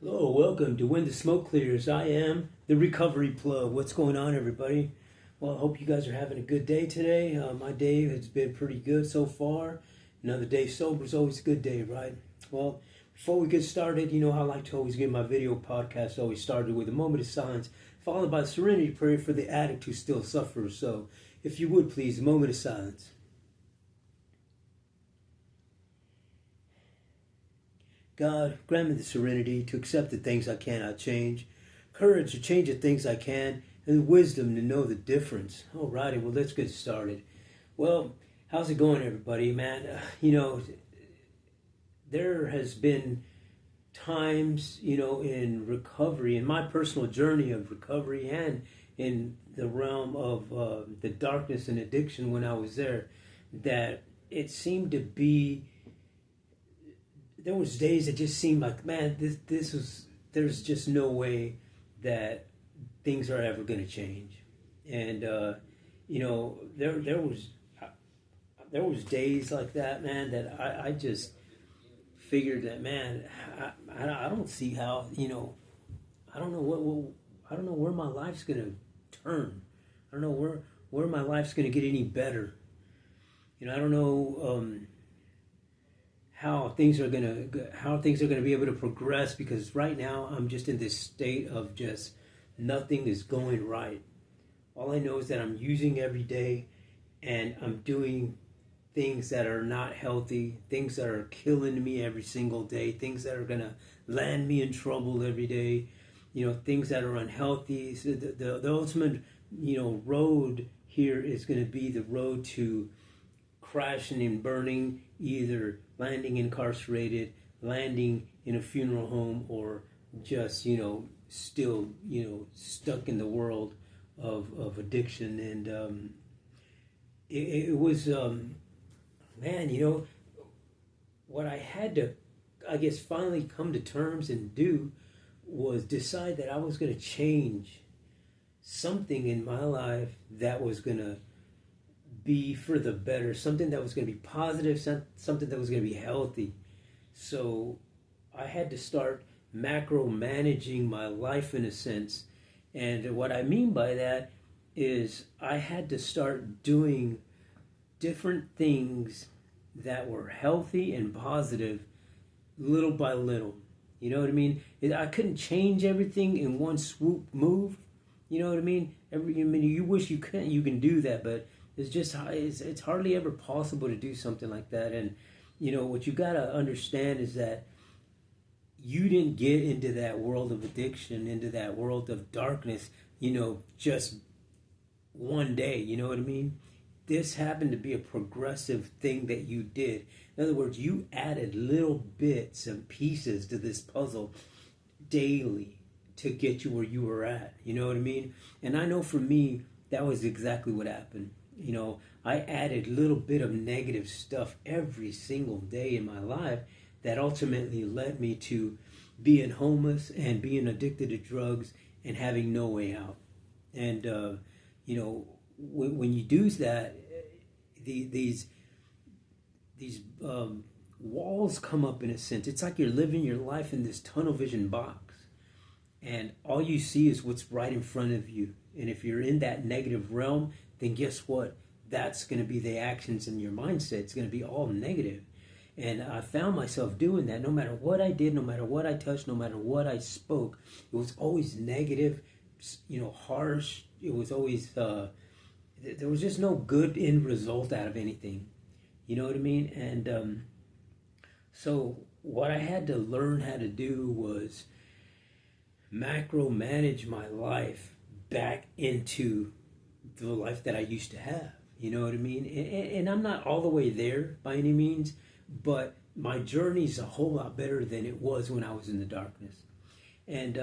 Hello, welcome to When the Smoke Clears. I am the Recovery Plug. What's going on, everybody? Well, I hope you guys are having a good day today. My day has been pretty good so far. Another day sober is always a good day, right? Well, before we get started, you know, I like to always get my video podcast always started with a moment of silence, followed by a serenity prayer for the addict who still suffers. So, if you would please, a moment of silence. God, grant me the serenity to accept the things I cannot change, courage to change the things I can, and the wisdom to know the difference. Alrighty, well, let's get started. Well, how's it going, everybody, man? There has been times, in recovery, in my personal journey of recovery and in the realm of the darkness and addiction when I was there, that it seemed to be there was days that just seemed like, man, there's just no way that things are ever going to change. And there was days like that, man, that I just figured that, man, I don't see how, I don't know I don't know where my life's going to turn. I don't know where my life's going to get any better. I don't know how things are gonna be able to progress, because right now I'm just in this state of just nothing is going right. All I know is that I'm using every day, and I'm doing things that are not healthy, things that are killing me every single day, things that are gonna land me in trouble every day. Things that are unhealthy. So the ultimate road here is going to be the road to crashing and burning, either landing incarcerated, landing in a funeral home, or just, still, stuck in the world of addiction. And it was, man, what I had to, I guess, finally come to terms and do was decide that I was going to change something in my life that was going to be for the better, something that was going to be positive, something that was going to be healthy. So I had to start macro managing my life in a sense. And what I mean by that is I had to start doing different things that were healthy and positive little by little. You know what I mean? I couldn't change everything in one swoop move. You know what I mean? You wish you can do that, but it's hardly ever possible to do something like that. And what you got to understand is that you didn't get into that world of addiction, into that world of darkness, just one day. You know what I mean? This happened to be a progressive thing that you did. In other words, you added little bits and pieces to this puzzle daily to get you where you were at. You know what I mean? And I know for me, that was exactly what happened. I added a little bit of negative stuff every single day in my life that ultimately led me to being homeless and being addicted to drugs and having no way out. And, when you do that, these walls come up in a sense. It's like you're living your life in this tunnel vision box, and all you see is what's right in front of you. And if you're in that negative realm, then guess what? That's going to be the actions in your mindset. It's going to be all negative. And I found myself doing that. No matter what I did, no matter what I touched, no matter what I spoke, it was always negative, harsh. It was always, there was just no good end result out of anything. You know what I mean? And so what I had to learn how to do was macro manage my life back into the life that I used to have. You know what I mean? And I'm not all the way there by any means, but my journey's a whole lot better than it was when I was in the darkness. And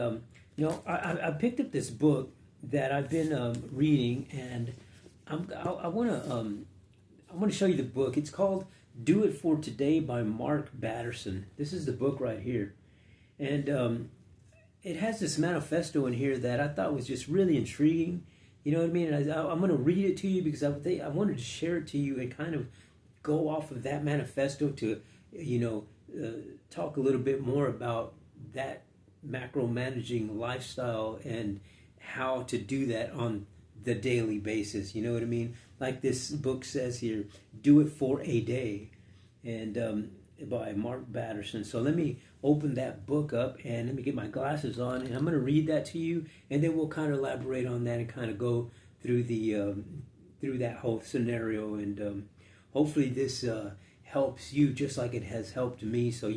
I picked up this book that I've been reading, and I want to show you the book. It's called "Do It for Today" by Mark Batterson. This is the book right here, and it has this manifesto in here that I thought was just really intriguing. You know what I mean? And I'm going to read it to you because I wanted to share it to you and kind of go off of that manifesto to, talk a little bit more about that macro managing lifestyle and how to do that on the daily basis. You know what I mean? Like this book says here, do it for a day, and by Mark Batterson. So let me open that book up and let me get my glasses on, and I'm going to read that to you, and then we'll kind of elaborate on that and kind of go through the through that whole scenario, and hopefully this helps you just like it has helped me. So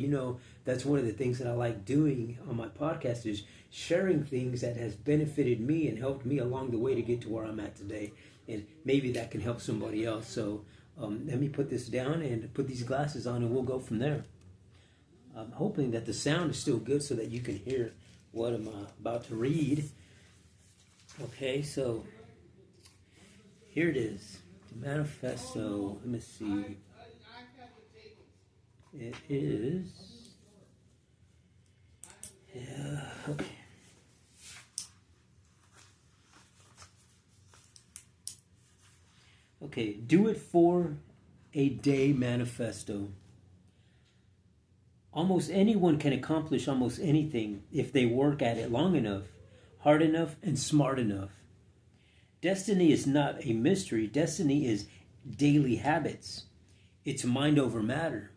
that's one of the things that I like doing on my podcast is sharing things that has benefited me and helped me along the way to get to where I'm at today, and maybe that can help somebody else. So let me put this down and put these glasses on, and we'll go from there. I'm hoping that the sound is still good so that you can hear what I'm about to read. Okay, so here it is, the manifesto. Let me see. It is, yeah, okay. Okay, do it for a day manifesto. Almost anyone can accomplish almost anything if they work at it long enough, hard enough, and smart enough. Destiny is not a mystery. Destiny is daily habits. It's mind over matter.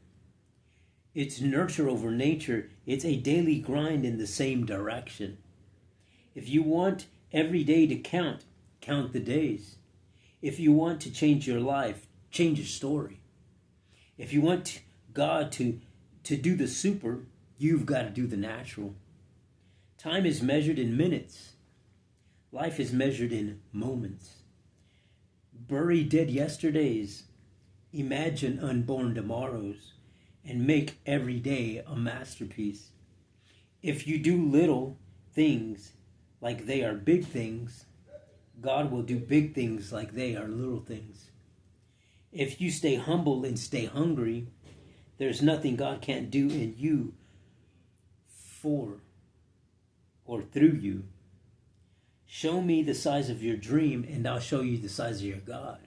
It's nurture over nature. It's a daily grind in the same direction. If you want every day to count, count the days. If you want to change your life, change your story. If you want God to do the super, you've got to do the natural. Time is measured in minutes. Life is measured in moments. Bury dead yesterdays. Imagine unborn tomorrows. And make every day a masterpiece. If you do little things like they are big things, God will do big things like they are little things. If you stay humble and stay hungry, there's nothing God can't do in you, for, or through you. Show me the size of your dream, and I'll show you the size of your God.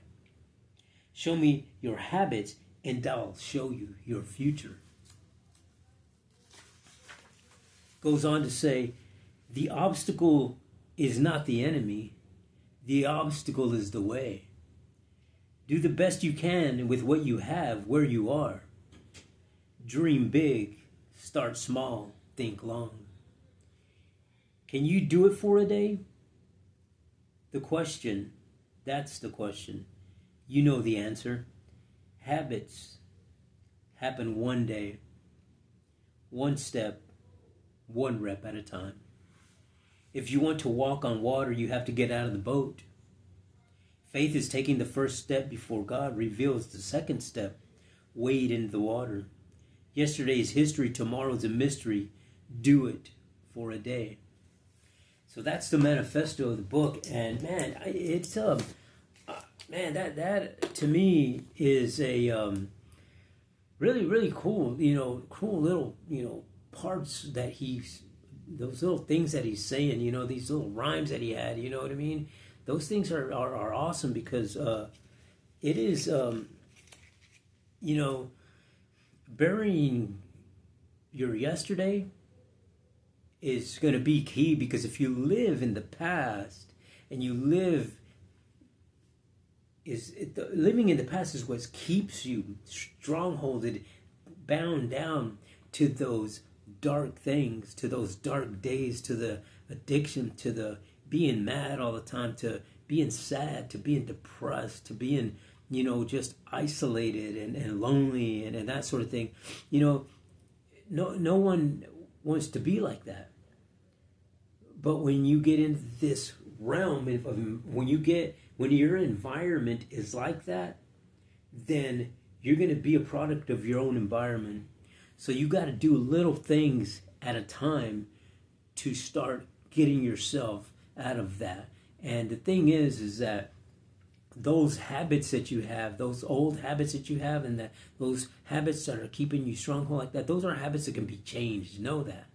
Show me your habits, and I'll show you your future. Goes on to say, the obstacle is not the enemy. The obstacle is the way. Do the best you can with what you have, where you are. Dream big, start small, think long. Can you do it for a day? That's the question. You know the answer. Habits happen one day, one step, one rep at a time. If you want to walk on water, you have to get out of the boat. Faith is taking the first step before God reveals the second step. Wade into the water. Yesterday's history, tomorrow's a mystery. Do it for a day. So that's the manifesto of the book, and man, it's man, that to me is a really, really cool, cool little, parts that those little things that he's saying, these little rhymes that he had, you know what I mean? Those things are awesome because it is, burying your yesterday is going to be key, because if you live in the past and you living in the past is what keeps you strongholded, bound down to those dark things, to those dark days, to the addiction, to the being mad all the time, to being sad, to being depressed, to being, just isolated and lonely and that sort of thing. No one wants to be like that. But when you get into this realm, when your environment is like that, then you're going to be a product of your own environment. So you got to do little things at a time to start getting yourself out of that. And the thing is that those habits that you have, those old habits that you have, and those habits that are keeping you stronghold like that, those are habits that can be changed. Know that.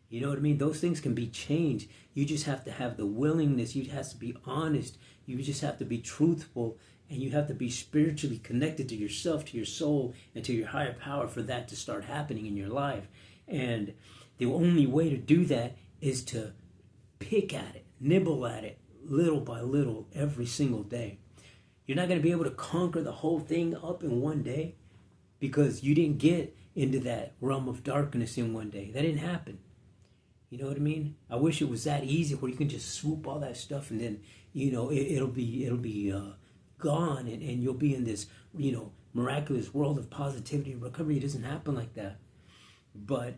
You know what I mean? Those things can be changed. You just have to have the willingness. You have to be honest. You just have to be truthful. And you have to be spiritually connected to yourself, to your soul, and to your higher power for that to start happening in your life. And the only way to do that is to pick at it, nibble at it, little by little, every single day. You're not going to be able to conquer the whole thing up in one day because you didn't get into that realm of darkness in one day. That didn't happen. You know what I mean? I wish it was that easy where you can just swoop all that stuff and then, it'll be gone and you'll be in this, miraculous world of positivity and recovery. It doesn't happen like that. But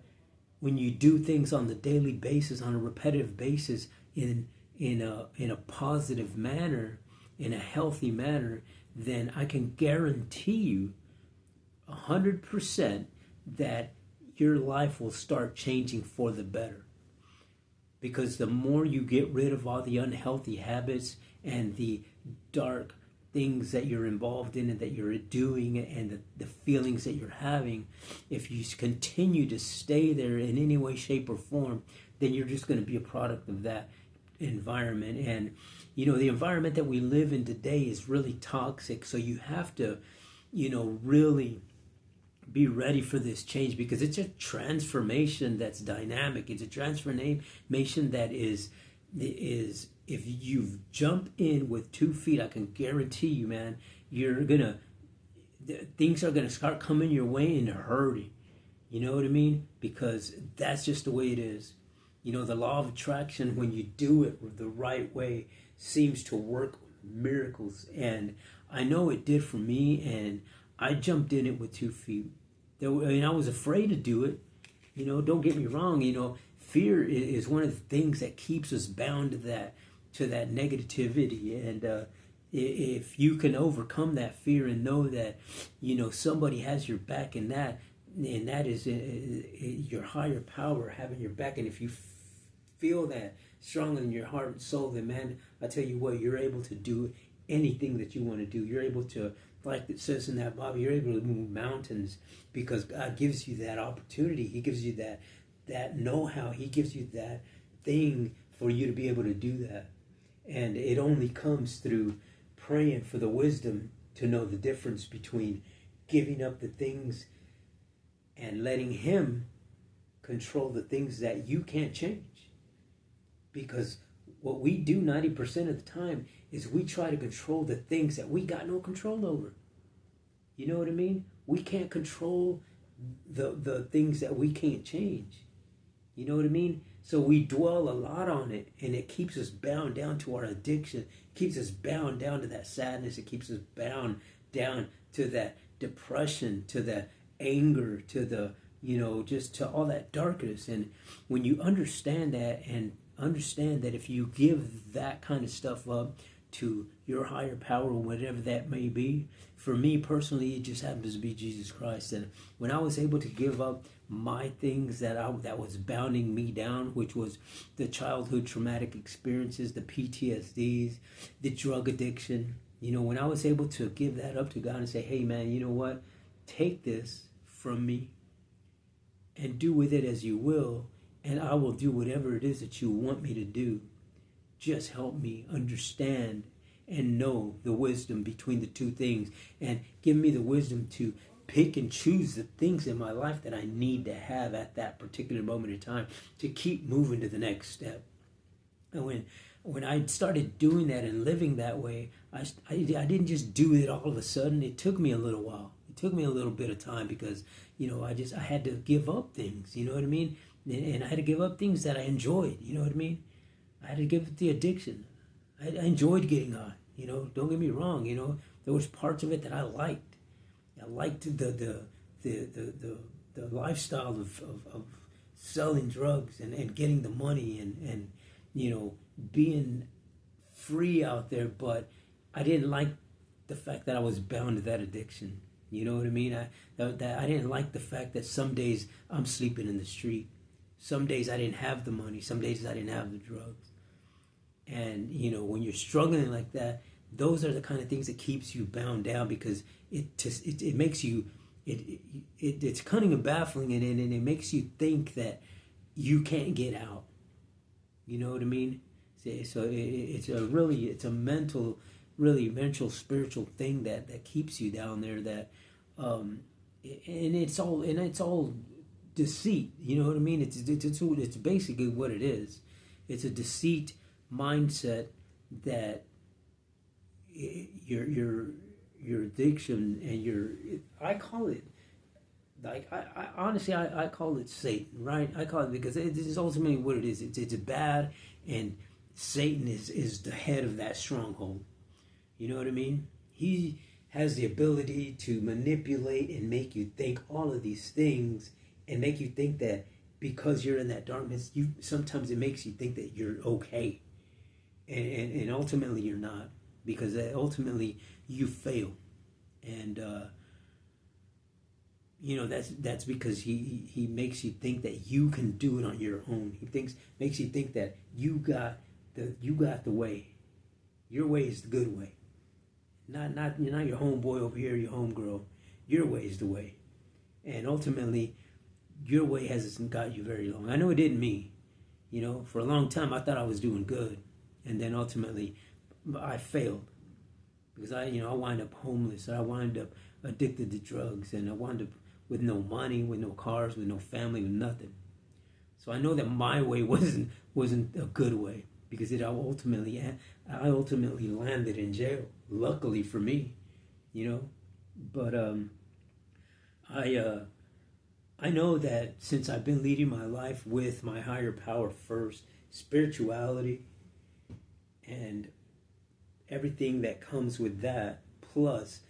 when you do things on the daily basis, on a repetitive basis, in a positive manner, in a healthy manner, then I can guarantee you 100% that your life will start changing for the better. Because the more you get rid of all the unhealthy habits and the dark things that you're involved in and that you're doing and the feelings that you're having, if you continue to stay there in any way, shape, or form, then you're just going to be a product of that environment. And the environment that we live in today is really toxic, so you have to really be ready for this change, because it's a transformation that's dynamic. It's a transformation that is if you've jumped in with 2 feet, I can guarantee you, man, things are gonna start coming your way in a hurry. You know what I mean? Because that's just the way it is. The law of attraction, when you do it the right way, seems to work miracles. And I know it did for me, and I jumped in it with 2 feet. I was afraid to do it. Don't get me wrong. Fear is one of the things that keeps us bound to that negativity. And if you can overcome that fear and know that, somebody has your back, and that is your higher power having your back. And if you feel that strongly in your heart and soul, then, man, I tell you what, you're able to do anything that you want to do. You're able to, like it says in that Bible, you're able to move mountains because God gives you that opportunity. He gives you that know-how. He gives you that thing for you to be able to do that. And it only comes through praying for the wisdom to know the difference between giving up the things and letting Him control the things that you can't change. Because what we do 90% of the time is we try to control the things that we got no control over. You know what I mean? We can't control the things that we can't change. You know what I mean? So we dwell a lot on it, and it keeps us bound down to our addiction. It keeps us bound down to that sadness. It keeps us bound down to that depression, to that anger, to the, just to all that darkness. And when you understand that, and understand that if you give that kind of stuff up to your higher power, whatever that may be, for me personally, it just happens to be Jesus Christ. And when I was able to give up my things that was bounding me down, which was the childhood traumatic experiences, the PTSDs, the drug addiction, when I was able to give that up to God and say, hey man, you know what, take this from me and do with it as you will, and I will do whatever it is that you want me to do. Just help me understand and know the wisdom between the two things, and give me the wisdom to pick and choose the things in my life that I need to have at that particular moment in time to keep moving to the next step. And when I started doing that and living that way, I didn't just do it all of a sudden. It took me a little while. It took me a little bit of time because, I had to give up things, you know what I mean? And I had to give up things that I enjoyed, you know what I mean? I had to give up the addiction. I enjoyed getting high, don't get me wrong, there was parts of it that I liked. I liked the lifestyle of selling drugs and getting the money and being free out there, but I didn't like the fact that I was bound to that addiction. You know what I mean? I didn't like the fact that some days I'm sleeping in the street. Some days I didn't have the money. Some days I didn't have the drugs. And, when you're struggling like that, those are the kind of things that keeps you bound down, because it makes you, it's cunning and baffling, and it makes you think that you can't get out. You know what I mean? So it's a mental, spiritual thing that keeps you down there. That and it's all deceit. You know what I mean? It's basically what it is. It's a deceit mindset that your addiction and I call it, like, I honestly, I call it Satan, right? I call it, because it is ultimately what it is. It's bad, and Satan is the head of that stronghold. You know what I mean? He has the ability to manipulate and make you think all of these things, and make you think that because you're in that darkness, sometimes it makes you think that you're okay, and ultimately you're not, because ultimately you fail, and that's because he makes you think that you can do it on your own. Makes you think that you got the way. Your way is the good way. Not you're not your homeboy over here, your homegirl. Your way is the way, and ultimately, your way hasn't got you very long. I know it didn't me. For a long time I thought I was doing good, and then ultimately, I failed, because I wind up homeless. I wind up addicted to drugs, and I wind up with no money, with no cars, with no family, with nothing. So I know that my way wasn't a good way, because I ultimately landed in jail. Luckily for me, but I know that since I've been leading my life with my higher power first, spirituality, and everything that comes with that, plus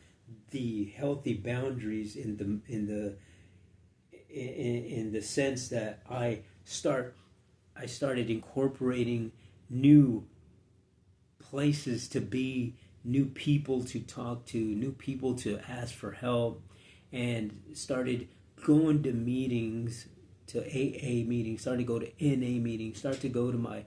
the healthy boundaries in the sense that I started incorporating new places to be, new people to talk to, new people to ask for help, and started going to meetings, to AA meetings, started to go to NA meetings, started to go to my,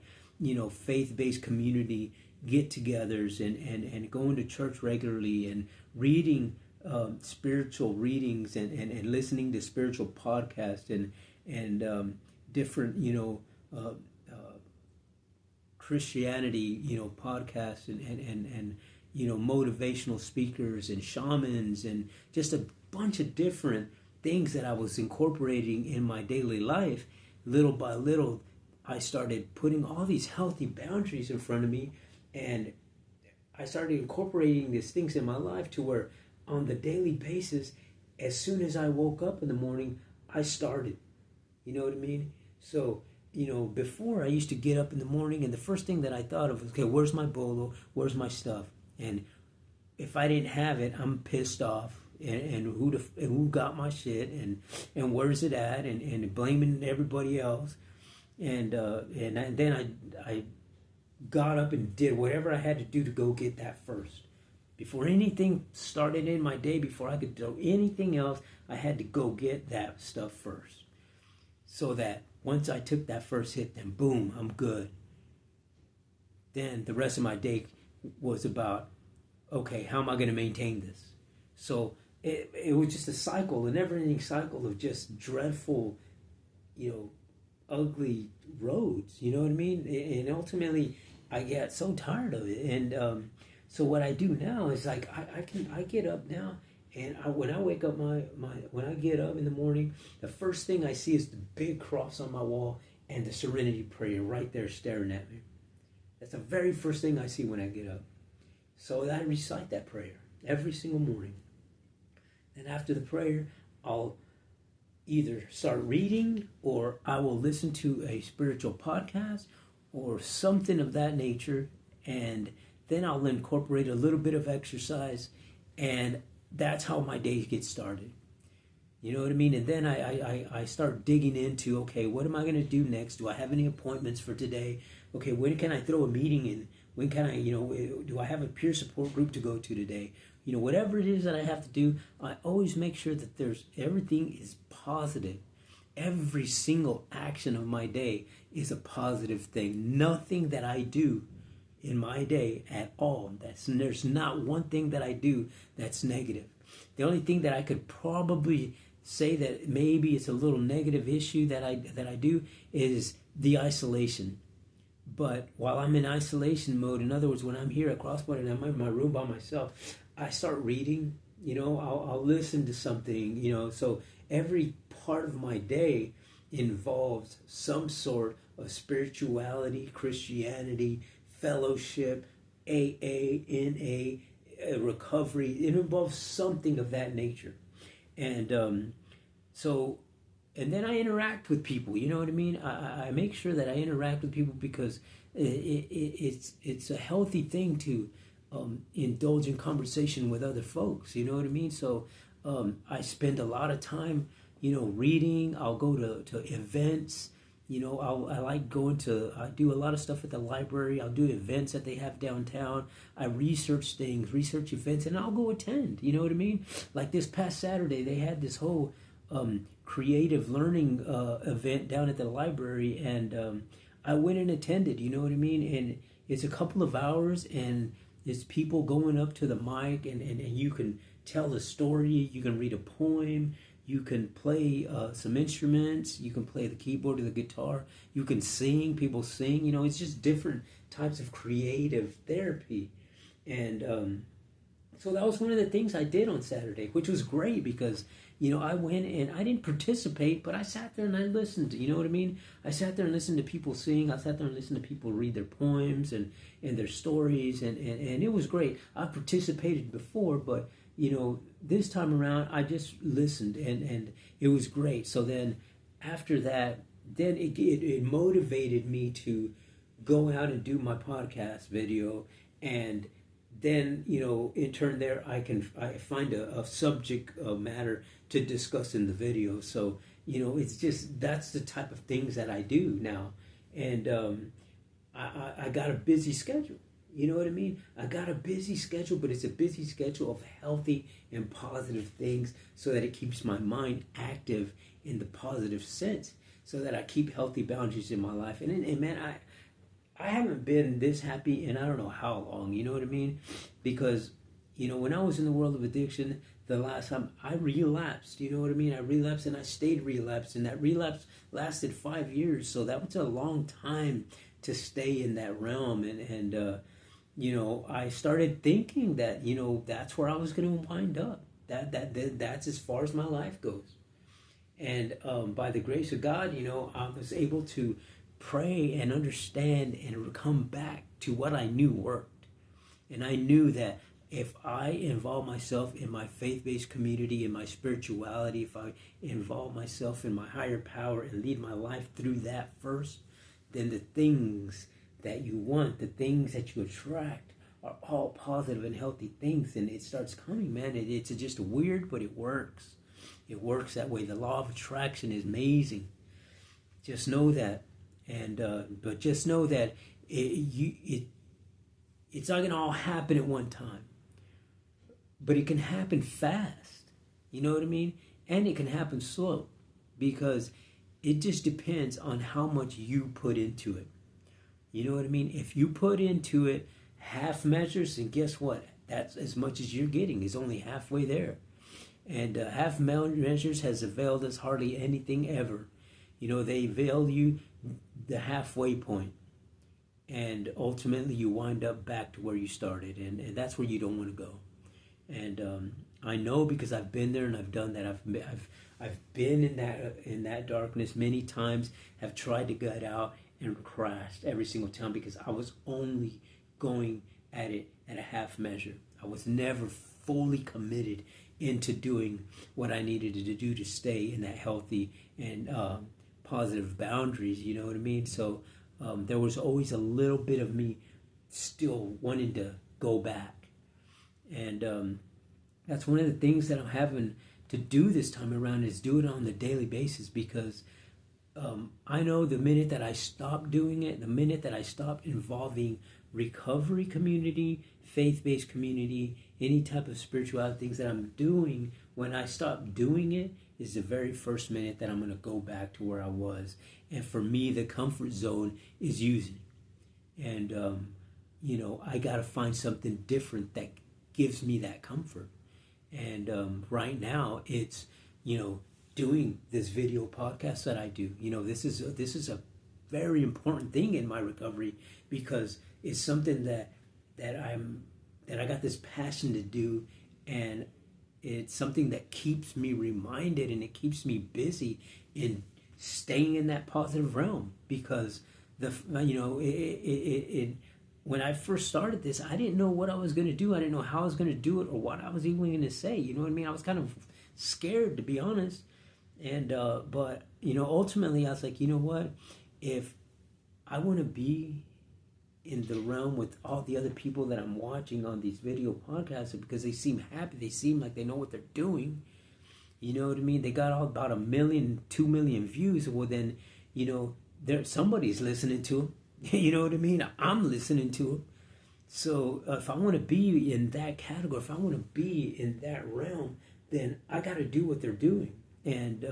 faith-based community get-togethers, and going to church regularly, and reading spiritual readings, and listening to spiritual podcasts, and different, Christianity, podcasts, and motivational speakers, and shamans, and just a bunch of different things that I was incorporating in my daily life. Little by little, I started putting all these healthy boundaries in front of me, and I started incorporating these things in my life to where on the daily basis, as soon as I woke up in the morning, I started. You know what I mean? So, before I used to get up in the morning, and the first thing that I thought of was, okay, where's my bolo? Where's my stuff? And if I didn't have it, I'm pissed off. And who got my shit, and where's it at, and blaming everybody else. And then I got up and did whatever I had to do to go get that first. Before anything started in my day, before I could do anything else, I had to go get that stuff first. So that once I took that first hit, then boom, I'm good. Then the rest of my day was about, okay, how am I going to maintain this? So it was just a cycle, a never-ending cycle of just dreadful, ugly roads. You know what I mean? And ultimately, I got so tired of it. And so what I do now is, like, I get up now, and when I wake up, when I get up in the morning, the first thing I see is the big cross on my wall and the Serenity Prayer right there staring at me. That's the very first thing I see when I get up. So I recite that prayer every single morning. And after the prayer, I'll either start reading, or I will listen to a spiritual podcast or something of that nature, and then I'll incorporate a little bit of exercise, and that's how my day gets started. You know what I mean? And then I start digging into, okay, what am I going to do next? Do I have any appointments for today? Okay, when can I throw a meeting in? When can I, do I have a peer support group to go to today? Whatever it is that I have to do, I always make sure that everything is positive. Every single action of my day is a positive thing. Nothing that I do in my day at all, there's not one thing that I do that's negative. The only thing that I could probably say that maybe it's a little negative issue that I do is the isolation. But while I'm in isolation mode, in other words, when I'm here at Crosspoint and I'm in my room by myself, I start reading. I'll listen to something. So every part of my day involves some sort of spirituality, Christianity, fellowship, AA, NA, recovery. It involves something of that nature. And and then I interact with people. You know what I mean? I make sure that I interact with people because it's a healthy thing to indulge in conversation with other folks. You know what I mean? So I spend a lot of time, reading. I'll go to events. I like I do a lot of stuff at the library. I'll do events that they have downtown. I research things, research events, and I'll go attend. You know what I mean? Like this past Saturday, they had this whole creative learning event down at the library, and I went and attended. You know what I mean? And it's a couple of hours, and it's people going up to the mic, and you can tell a story, you can read a poem, you can play some instruments, you can play the keyboard or the guitar, you can sing, people sing. It's just different types of creative therapy. And so that was one of the things I did on Saturday, which was great because I went and I didn't participate, but I sat there and I listened. You know what I mean? I sat there and listened to people sing. I sat there and listened to people read their poems and their stories, and it was great. I participated before, but this time around I just listened, and it was great. So then after that, then it motivated me to go out and do my podcast video, and then in turn there I find a subject matter to discuss in the video. So it's just, that's the type of things that I do now. And I got a busy schedule. You know what I mean? I got a busy schedule, but it's a busy schedule of healthy and positive things so that it keeps my mind active in the positive sense, so that I keep healthy boundaries in my life. And man, I haven't been this happy in I don't know how long. You know what I mean? Because when I was in the world of addiction, the last time I relapsed, you know what I mean? I relapsed and I stayed relapsed, and that relapse lasted 5 years. So that was a long time to stay in that realm. And I started thinking that, that's where I was going to wind up. That's as far as my life goes. And by the grace of God, I was able to pray and understand and come back to what I knew worked. And I knew that if I involve myself in my faith-based community, in my spirituality, if I involve myself in my higher power and lead my life through that first, then the things that you want, the things that you attract, are all positive and healthy things, and it starts coming, man. It's just weird, but it works. It works that way. The law of attraction is amazing. Just know that. And but just know that it's not going to all happen at one time, but it can happen fast. You know what I mean? And it can happen slow, because it just depends on how much you put into it. You know what I mean? If you put into it half measures, then guess what? That's as much as you're getting. Is only halfway there. And half measures has availed us hardly anything ever. They avail you the halfway point, and ultimately you wind up back to where you started, and that's where you don't want to go. And I know, because I've been there and I've done that. I've been in that darkness many times. Have tried to get out and crashed every single time, because I was only going at it at a half measure. I was never fully committed into doing what I needed to do to stay in that healthy and positive boundaries. You know what I mean? So there was always a little bit of me still wanting to go back. And that's one of the things that I'm having to do this time around, is do it on a daily basis, because I know the minute that I stop doing it, the minute that I stop involving recovery community, faith-based community, any type of spirituality things that I'm doing, when I stop doing it is the very first minute that I'm going to go back to where I was. And for me, the comfort zone is using. And, I got to find something different that gives me that comfort. And right now it's, doing this video podcast that I do. This is a very important thing in my recovery, because it's something that I got this passion to do, and it's something that keeps me reminded, and it keeps me busy in staying in that positive realm. Because when I first started this, I didn't know what I was going to do. I didn't know how I was going to do it or what I was even going to say. You know what I mean? I was kind of scared, to be honest. And but ultimately, I was like, you know what? If I want to be in the realm with all the other people that I'm watching on these video podcasts, because they seem happy, they seem like they know what they're doing. You know what I mean? They got all about 1 million, 2 million views. Well, then, somebody's listening to them. You know what I mean? I'm listening to them. So if I want to be in that category, if I want to be in that realm, then I got to do what they're doing. And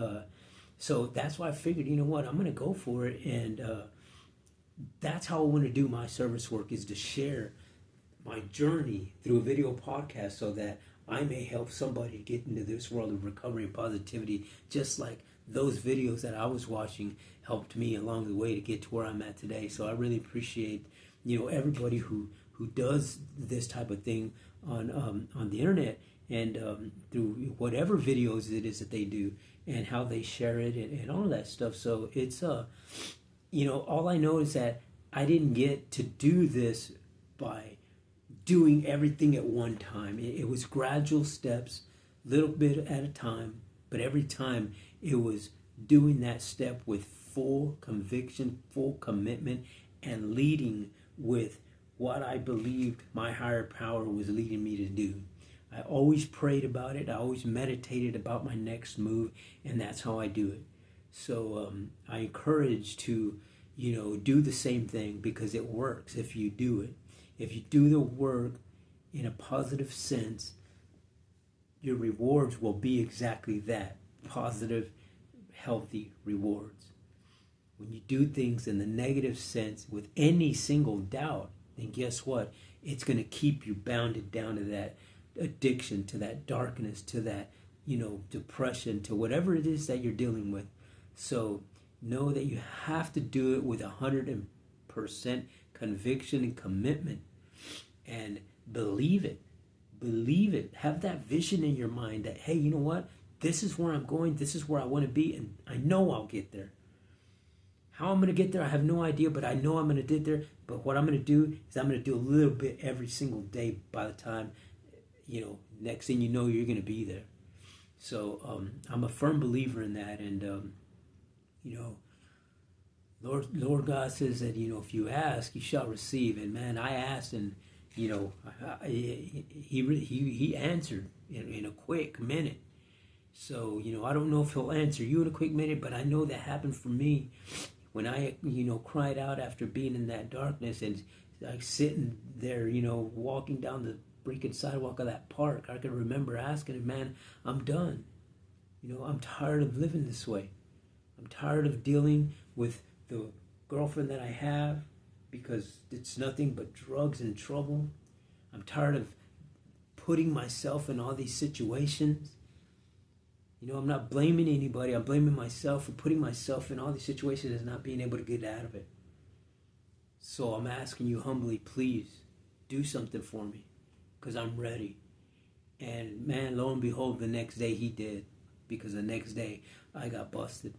so that's why I figured, you know what, I'm going to go for it. And that's how I want to do my service work, is to share my journey through a video podcast so that I may help somebody get into this world of recovery and positivity, just like those videos that I was watching helped me along the way to get to where I'm at today. So I really appreciate, everybody who does this type of thing on the internet, and through whatever videos it is that they do, and how they share it, and all of that stuff. So it's all I know is that I didn't get to do this by doing everything at one time. It was gradual steps, little bit at a time, but every time it was doing that step with full conviction, full commitment, and leading with what I believed my higher power was leading me to do. I always prayed about it. I always meditated about my next move, and that's how I do it. So I encourage to, do the same thing, because it works if you do it. If you do the work in a positive sense, your rewards will be exactly that, positive, healthy rewards. When you do things in the negative sense with any single doubt, then guess what? It's going to keep you bounded down to that addiction, to that darkness, to that, depression, to whatever it is that you're dealing with. So know that you have to do it with 100% conviction and commitment, and believe it. Believe it. Have that vision in your mind that, hey, you know what? This is where I'm going. This is where I want to be, and I know I'll get there. How I'm going to get there, I have no idea, but I know I'm going to get there. But what I'm going to do is I'm going to do a little bit every single day. By the time, next thing you know, you're going to be there. So I'm a firm believer in that. And, Lord God says that, if you ask, you shall receive. And, man, I asked, and, he answered in a quick minute. So, I don't know if he'll answer you in a quick minute, but I know that happened for me when I, cried out after being in that darkness, and like sitting there, walking down the freaking sidewalk of that park. I can remember asking him, man, I'm done. I'm tired of living this way. I'm tired of dealing with the girlfriend that I have, because it's nothing but drugs and trouble. I'm tired of putting myself in all these situations. I'm not blaming anybody. I'm blaming myself for putting myself in all these situations and not being able to get out of it. So I'm asking you humbly, please do something for me, because I'm ready. And man, lo and behold, the next day he did, because the next day I got busted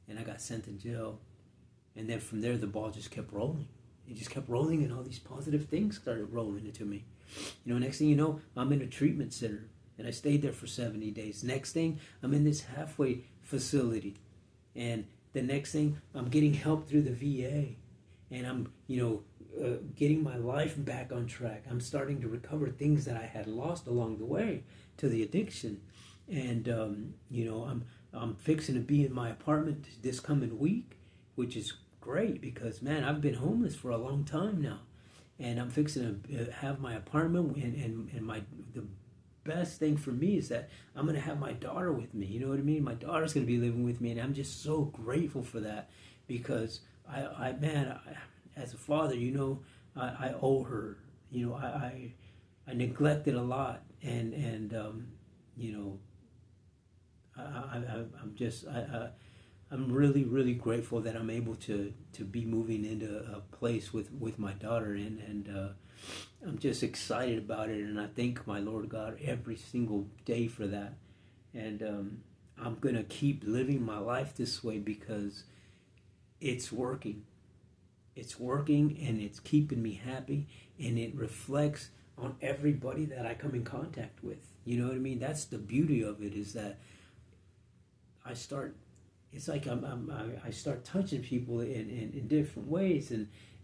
and I got sent to jail. And then from there, the ball just kept rolling. It just kept rolling, and all these positive things started rolling into me. Next thing you know, I'm in a treatment center, and I stayed there for 70 days. Next thing, I'm in this halfway facility. And the next thing, I'm getting help through the VA. And I'm, getting my life back on track. I'm starting to recover things that I had lost along the way to the addiction. And, I'm fixing to be in my apartment this coming week, which is great, because, man, I've been homeless for a long time now. And I'm fixing to have my apartment, and the best thing for me is that I'm going to have my daughter with me. You know what I mean? My daughter's going to be living with me, and I'm just so grateful for that, because I as a father, I owe her. I neglected a lot, and I'm really, really grateful that I'm able to be moving into a place with my daughter in, and I'm just excited about it, and I thank my Lord God every single day for that. And I'm going to keep living my life this way because it's working. It's working, and it's keeping me happy, and it reflects on everybody that I come in contact with. You know what I mean? That's the beauty of it, is that I start, it's like I start touching people in different ways,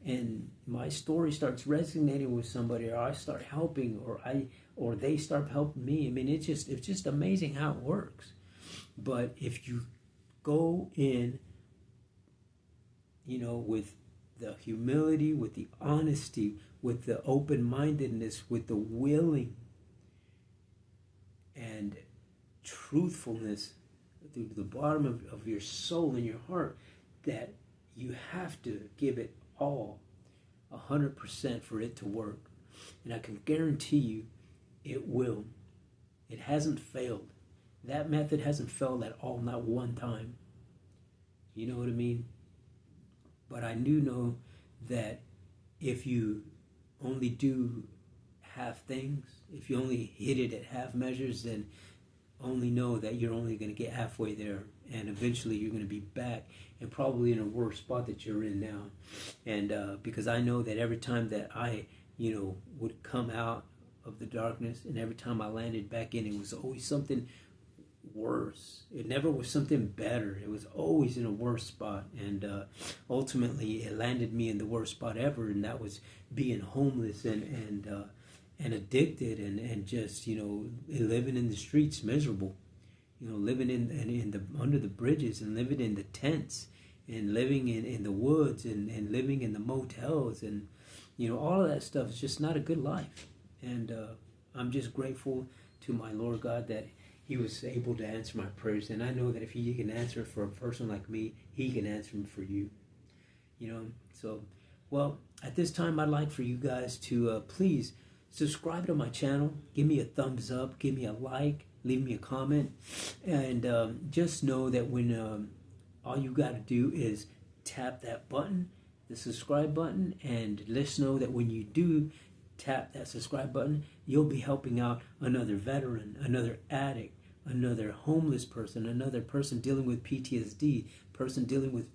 and my story starts resonating with somebody, or I start helping, or they start helping me. I mean, it's just amazing how it works. But if you go in, with the humility, with the honesty, with the open-mindedness, with the willing and truthfulness through the bottom of your soul and your heart, that you have to give it all 100% for it to work. And I can guarantee you it will. It hasn't failed. That method hasn't failed at all, not one time. You know what I mean? But I do know that if you only do half things, if you only hit it at half measures, then only know that you're only going to get halfway there, and eventually you're going to be back and probably in a worse spot that you're in now. And because I know that every time that I would come out of the darkness, and every time I landed back in, it was always something worse. It never was something better. It was always in a worse spot, and ultimately it landed me in the worst spot ever, and that was being homeless and addicted, and just living in the streets, miserable, living in the under the bridges, and living in the tents, and living in the woods, and living in the motels, and all of that stuff is just not a good life. And I'm just grateful to my Lord God that He was able to answer my prayers, and I know that if He can answer for a person like me, He can answer them for you. So, well, at this time, I'd like for you guys to please subscribe to my channel, give me a thumbs up, give me a like, leave me a comment, and just know that when all you got to do is tap that button, the subscribe button, and let's know that when you do tap that subscribe button, you'll be helping out another veteran, another addict, another homeless person, another person dealing with PTSD, person dealing with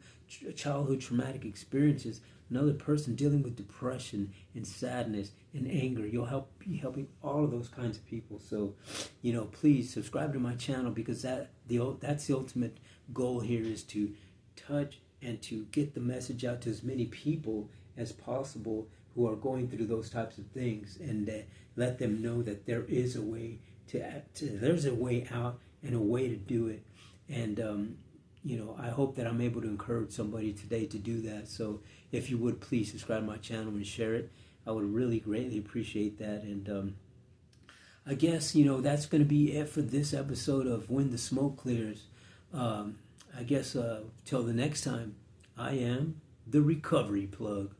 childhood traumatic experiences, another person dealing with depression and sadness and anger. You'll be helping all of those kinds of people. So, please subscribe to my channel, because that's the ultimate goal here, is to touch and to get the message out to as many people as possible who are going through those types of things, and let them know that there is a way there's a way out and a way to do it. And I hope that I'm able to encourage somebody today to do that. So if you would please subscribe to my channel and share it, I would really greatly appreciate that. And I guess that's going to be it for this episode of When the Smoke Clears. I guess till the next time, I am the Recovery Plug.